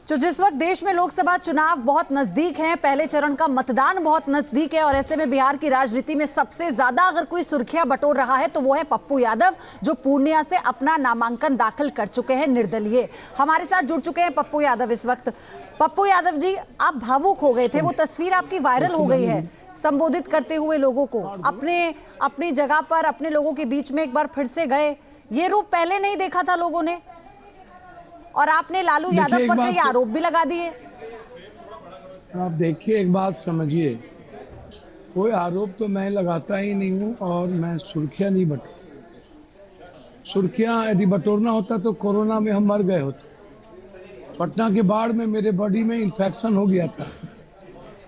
तो जिस वक्त देश में लोकसभा चुनाव बहुत नजदीक हैं, पहले चरण का मतदान बहुत नजदीक है और ऐसे में बिहार की राजनीति में सबसे ज्यादा अगर कोई सुर्खियां बटोर रहा है तो वो है पप्पू यादव, जो पूर्णिया से अपना नामांकन दाखिल कर चुके हैं निर्दलीय। हमारे साथ जुड़ चुके हैं पप्पू यादव इस वक्त। पप्पू यादव जी, आप भावुक हो गए थे, वो तस्वीर आपकी वायरल हो गई है संबोधित करते हुए लोगों को, अपनी जगह पर अपने लोगों के बीच में एक बार फिर से गए। ये रूप पहले नहीं देखा था लोगों ने, और आपने लालू यादव पर कई आरोप भी लगा दिए। आप देखिए, एक बात समझिए, कोई आरोप तो मैं लगाता ही नहीं हूं और मैं सुर्खियां नहीं सुर्खियां यदि बटोरना होता तो कोरोना में हम मर गए होते। पटना के बाढ़ में मेरे बॉडी में इन्फेक्शन हो गया था।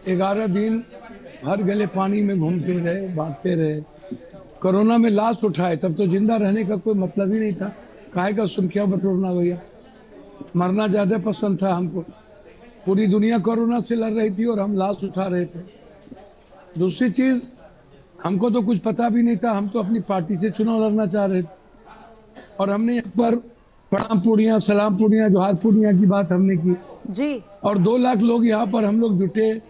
11 दिन हर गले पानी में घूमते रहे, भागते रहे, कोरोना में लाश उठाए, तब तो जिंदा रहने का कोई मतलब ही नहीं था। काहे का सुर्खियां बटोरना भैया, मरना ज्यादा पसंद था हमको। पूरी दुनिया कोरोना से लड़ रही थी और हम लाश उठा रहे थे। दूसरी चीज, हमको तो कुछ पता भी नहीं था, हम तो अपनी पार्टी से चुनाव लड़ना चाह रहे थे और हमने यहाँ पर प्रणाम पूड़ियाँ, सलाम पूड़ियाँ, जोहार पूड़ियाँ की बात हमने की जी। और 2 लाख लोग यहाँ पर हम लोग जुटे,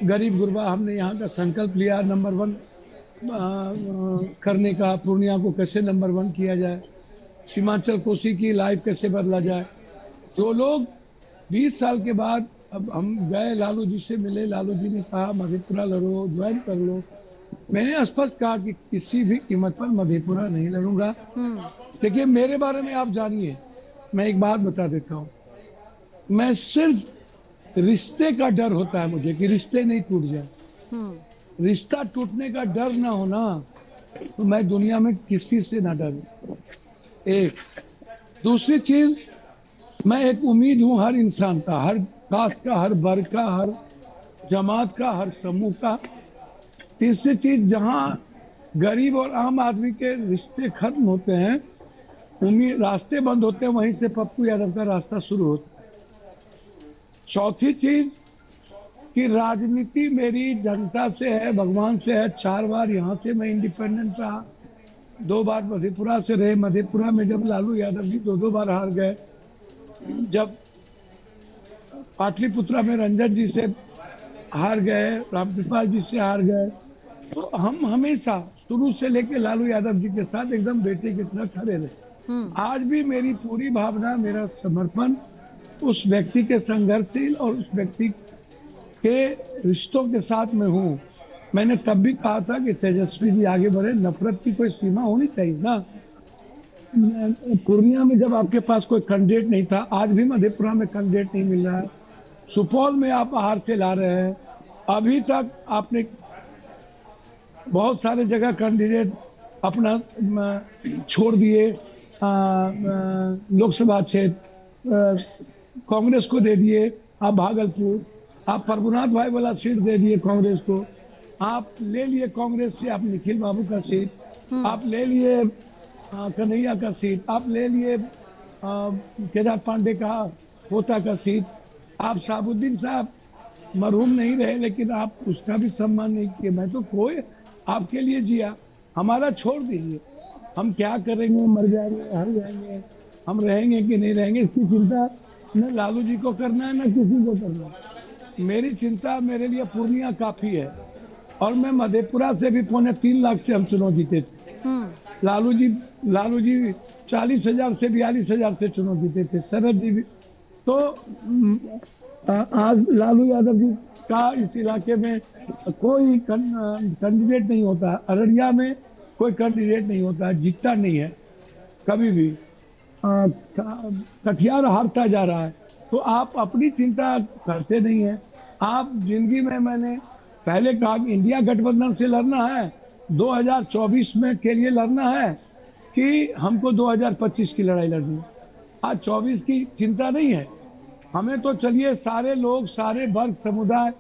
गरीब गुरबा। हमने यहाँ का संकल्प लिया नंबर 1 करने का, पूर्णिया को कैसे नंबर 1 किया जाए, सीमांचल कोसी की लाइफ कैसे बदला जाए। जो लोग 20 साल के बाद, अब हम गए लालू जी से मिले, लालू जी ने कहा मधेपुरा लड़ो, ज्वाइन कर लो। मैंने स्पष्ट कहा कि किसी भी कीमत पर मधेपुरा नहीं लड़ूंगा। देखिए, मेरे बारे में आप जानिए, मैं एक बात बता देता हूँ, मैं सिर्फ रिश्ते का डर होता है मुझे कि रिश्ते नहीं टूट जाए। रिश्ता टूटने का डर ना होना तो मैं दुनिया में किसी से ना डरूं। एक दूसरी चीज, मैं एक उम्मीद हूं हर इंसान का, हर कास्ट का, हर वर्ग का, हर जमात का, हर समूह का। तीसरी चीज, जहां गरीब और आम आदमी के रिश्ते खत्म होते हैं, उम्मीद रास्ते बंद होते हैं, वहीं से पप्पू यादव का रास्ता शुरू होता है। चौथी चीज कि राजनीति मेरी जनता से है, भगवान से है। 4 बार यहाँ से मैं इंडिपेंडेंट रहा, 2 बार मधेपुरा से रहे। मधेपुरा में जब लालू यादव जी 2 बार हार गए, जब पाटलिपुत्रा में रंजन जी से हार गए, रामकृपाल जी से हार गए, तो हम हमेशा शुरू से लेकर लालू यादव जी के साथ एकदम बेटे की तरह खड़े रहे। आज भी मेरी पूरी भावना, मेरा समर्पण उस व्यक्ति के संघर्षशील और उस व्यक्ति के रिश्तों के साथ में हूँ। मैंने तब भी कहा था कि तेजस्वी जी आगे बढ़े, नफरत की कोई सीमा होनी चाहिए ना। पूर्णिया में जब आपके पास कोई कैंडिडेट नहीं था, आज भी मधेपुरा में कैंडिडेट नहीं मिल रहा है, सुपौल में आप बाहर से ला रहे हैं, अभी तक आपने बहुत सारे जगह कैंडिडेट अपना छोड़ दिए, लोकसभा क्षेत्र कांग्रेस को दे दिए, आप भागलपुर, आप प्रभुनाथ भाई वाला सीट दे दिए कांग्रेस को, आप ले लिए कांग्रेस से आप निखिल बाबू का सीट, आप ले लिए कन्हैया का सीट, आप ले लिए केदार पांडे का पोता का सीट। आप शाहबुद्दीन साहब मरहूम नहीं रहे, लेकिन आप उसका भी सम्मान नहीं किए। मैं तो कोई आपके लिए जिया, हमारा छोड़ दीजिए, हम क्या करेंगे, मर जाएंगे, हर जाएंगे, हम रहेंगे कि नहीं रहेंगे, इसकी चिंता न लालू जी को करना है न किसी को करना है। मेरी चिंता, मेरे लिए पूर्णिया काफी है और मैं मधेपुरा से भी 3.25 लाख से हम चुनाव जीते थे। लालू जी 40,000 से 42,000 से चुनाव जीते थे, शरद जी भी। तो आज लालू यादव जी का इस इलाके में कोई कैंडिडेट नहीं होता, अररिया में कोई कैंडिडेट नहीं होता, जीतता नहीं है कभी भी, कटिहार हारता जा रहा है। तो आप अपनी चिंता करते नहीं है। आप जिंदगी में, मैंने पहले कहा कि इंडिया गठबंधन से लड़ना है, 2024 में के लिए लड़ना है कि हमको 2025 की लड़ाई लड़नी है। आज 24 की चिंता नहीं है हमें। तो चलिए, सारे लोग, सारे वर्ग, समुदाय,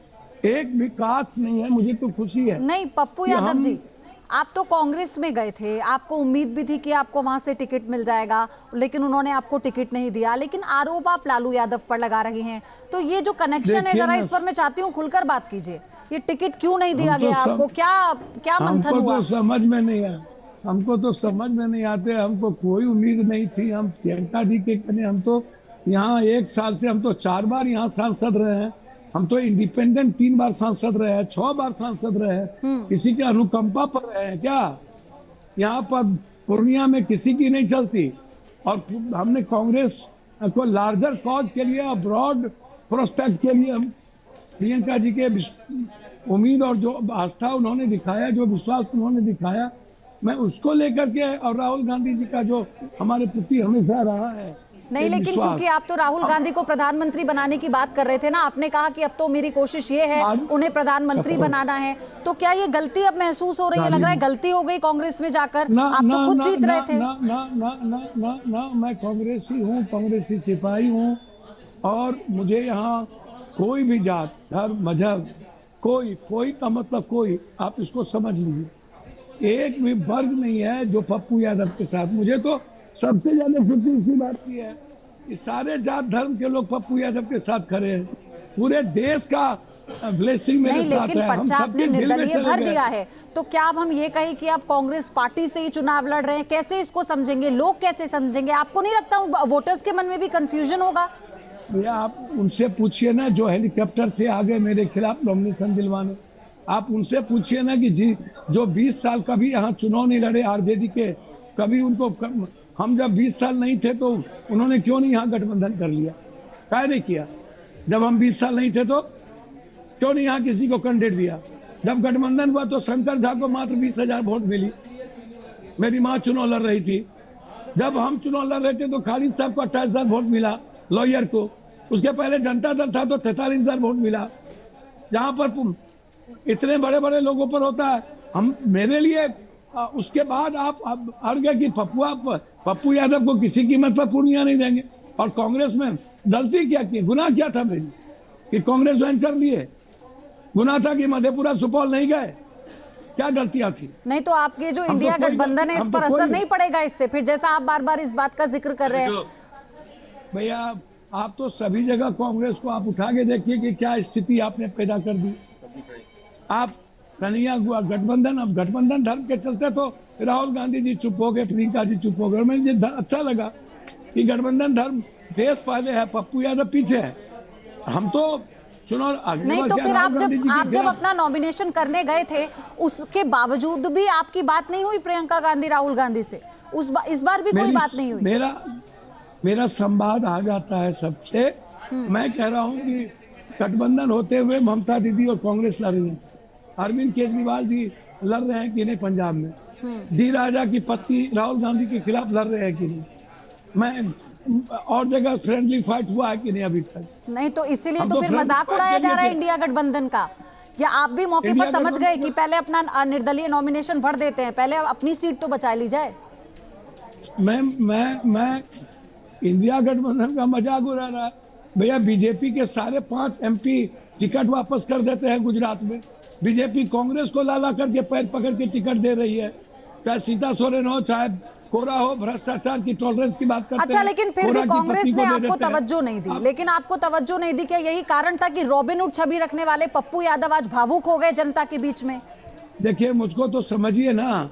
एक भी कास्ट नहीं है, मुझे तो खुशी है। नहीं पप्पू यादव जी, आप तो कांग्रेस में गए थे, आपको उम्मीद भी थी कि आपको वहां से टिकट मिल जाएगा, लेकिन उन्होंने आपको टिकट नहीं दिया। लेकिन आरोप आप लालू यादव पर लगा रही हैं, तो ये जो कनेक्शन है, जरा इस पर मैं चाहती हूँ खुलकर बात कीजिए। ये टिकट क्यों नहीं दिया गया आपको, क्या मंथन हुआ? तो समझ में नहीं आया, हमको तो समझ में नहीं आते। हमको कोई उम्मीद नहीं थी, हम प्रियंका जी के कने, हम तो यहाँ 1 साल से हम तो 4 बार यहाँ सांसद रहे हैं। हम तो इंडिपेंडेंट 3 बार सांसद रहे हैं, 6 बार सांसद रहे हैं। किसी के अनुकंपा पर रहे हैं क्या? यहाँ पर पूर्णिया में किसी की नहीं चलती। और हमने कांग्रेस को लार्जर कॉज के लिए और ब्रॉड प्रोस्पेक्ट के लिए हम प्रियंका जी के उम्मीद और जो आस्था उन्होंने दिखाया, जो विश्वास उन्होंने दिखाया, मैं उसको लेकर के, और राहुल गांधी जी का जो हमारे प्रति हमेशा रहा है नहीं, एक लेकिन विश्वास। क्योंकि आप तो राहुल गांधी को प्रधानमंत्री बनाने की बात कर रहे थे ना, आपने कहा कि अब तो मेरी कोशिश ये है उन्हें प्रधानमंत्री बनाना है, तो क्या ये गलती अब महसूस हो रही है? लग रहा है गलती हो गई कांग्रेस में जाकर। आप तो खुद जीत रहे थे। ना, मैं कांग्रेसी हूँ, कांग्रेसी सिपाही हूँ, और मुझे यहाँ कोई भी जात, धर्म, मजहब, कोई का मतलब कोई, आप इसको समझ लीजिए, एक भी वर्ग नहीं है जो पप्पू यादव के साथ। मुझे तो सबसे ज्यादा खुशी इसी बात की है कि सारे जात धर्म के लोग पप्पू यादव के साथ खड़े हैं। पूरे देश का ब्लेसिंग मेरे नहीं, साथ लेकिन है। हम पर्चा आपने सबके दिल में निर्दलीय चले भर गए। दिया है, तो क्या अब हम ये कहें कि आप कांग्रेस पार्टी से ही चुनाव लड़ रहे हैं? कैसे इसको समझेंगे लोग, कैसे समझेंगे? आपको नहीं लगता वोटर्स के मन में भी कंफ्यूजन होगा? भैया आप उनसे पूछिए ना जो हेलीकॉप्टर से आ गए मेरे खिलाफ नॉमिनेशन दिलवाने। आप उनसे पूछिए ना कि जी जो 20 साल कभी यहाँ चुनाव नहीं लड़े आरजेडी के, कभी उनको हम जब 20 साल नहीं थे तो उन्होंने क्यों नहीं यहाँ गठबंधन कर लिया? क्या नहीं किया? जब हम 20 साल नहीं थे तो क्यों नहीं यहाँ किसी को कैंडिडेट दिया? जब गठबंधन हुआ तो शंकर झा को मात्र 20,000 वोट मिली। मेरी माँ चुनाव लड़ रही थी। जब हम चुनाव लड़ रहे थे तो खालिद साहब को 28,000 वोट मिला, लॉयर को। उसके पहले जनता दल था तो 43,000 वोट मिला। जहां पर इतने बड़े बड़े लोगों पर होता है, हम मेरे लिए उसके बाद आप अड़ गए कि पप्पू यादव को किसी कीमत पर पूर्णिया नहीं देंगे। और कांग्रेस में गलती क्या की, गुनाह क्या था मेरी कि कांग्रेस ज्वाइन कर लिए? गुनाह था कि मधेपुरा सुपौल नहीं गए? क्या गलतियां थी? नहीं तो आपके जो इंडिया गठबंधन है इस पर असर नहीं पड़ेगा इससे, फिर जैसा आप बार बार इस बात का जिक्र कर रहे हैं। भैया आप तो सभी जगह कांग्रेस को आप उठा के देखिए कि क्या स्थिति आपने पैदा कर दी। आप कन्हैया गठबंधन, अब गठबंधन धर्म के चलते तो राहुल गांधी जी चुप हो गए, प्रियंका जी चुप हो गए। मुझे अच्छा लगा कि गठबंधन धर्म, देश पहले है, पप्पू यादव पीछे है। हम तो चुनाव नहीं तो फिर आप जब अपना नॉमिनेशन करने गए थे उसके बावजूद भी आपकी बात नहीं हुई प्रियंका गांधी राहुल गांधी से? इस बार भी कोई बात नहीं हुई? मेरा संवाद आ जाता है सबसे। मैं कह रहा हूं कि गठबंधन होते हुए ममता दीदी और कांग्रेस लड़ रही है। अरविंद केजरीवाल जी लड़ रहे हैं कि नहीं पंजाब में? डी राजा की पत्नी राहुल गांधी के खिलाफ लड़ रहे हैं कि नहीं? मैं और जगह फ्रेंडली फाइट हुआ है कि नहीं अभी तक? नहीं तो इसीलिए तो फिर मजाक उड़ाया जा रहा है इंडिया गठबंधन का। या आप भी मौके पर समझ गए कि पहले अपना निर्दलीय नॉमिनेशन भर देते हैं, पहले अपनी सीट तो बचा ली जाए? मैं इंडिया गठबंधन का मजाक उड़ा रहा है भैया। बीजेपी के सारे 5 MP टिकट वापस कर देते हैं गुजरात में। बीजेपी कांग्रेस को लाला करके पैर पकड़ के टिकट दे रही है, चाहे सीता सोरेन हो, चाहे कोरा हो, भ्रष्टाचार की टॉलरेंस की बात करते हैं। अच्छा, लेकिन फिर भी कांग्रेस ने आपको तवज्जो नहीं दी। लेकिन आपको तवज्जो नहीं दी, क्या यही कारण था कि रॉबिनहुड छवि रखने वाले पप्पू यादव आज भावुक हो गए जनता के बीच में? देखिए मुझको तो समझिए ना,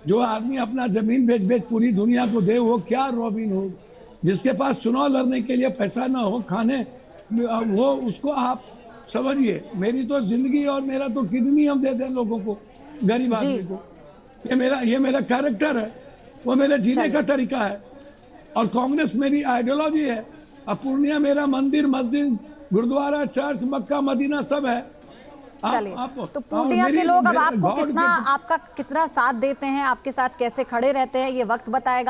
जो आदमी अपना जमीन बेच पूरी दुनिया को दे, वो क्या रॉबिनहुड? जिसके पास चुनाव लड़ने के लिए पैसा ना हो खाने, वो उसको आप समझिए। मेरी तो जिंदगी और मेरा तो किडनी हम देते हैं लोगों को, गरीब आदमी को। ये मेरा कैरेक्टर है, वो मेरे जीने का तरीका है। और कांग्रेस मेरी आइडियोलॉजी है। अब पूर्णिया मेरा मंदिर, मस्जिद, गुरुद्वारा, चर्च, मक्का, मदीना सब है। चलिए, तो पूर्णिया के लोग अब आपको आपका कितना साथ देते हैं, आपके साथ कैसे खड़े रहते हैं, ये वक्त बताएगा।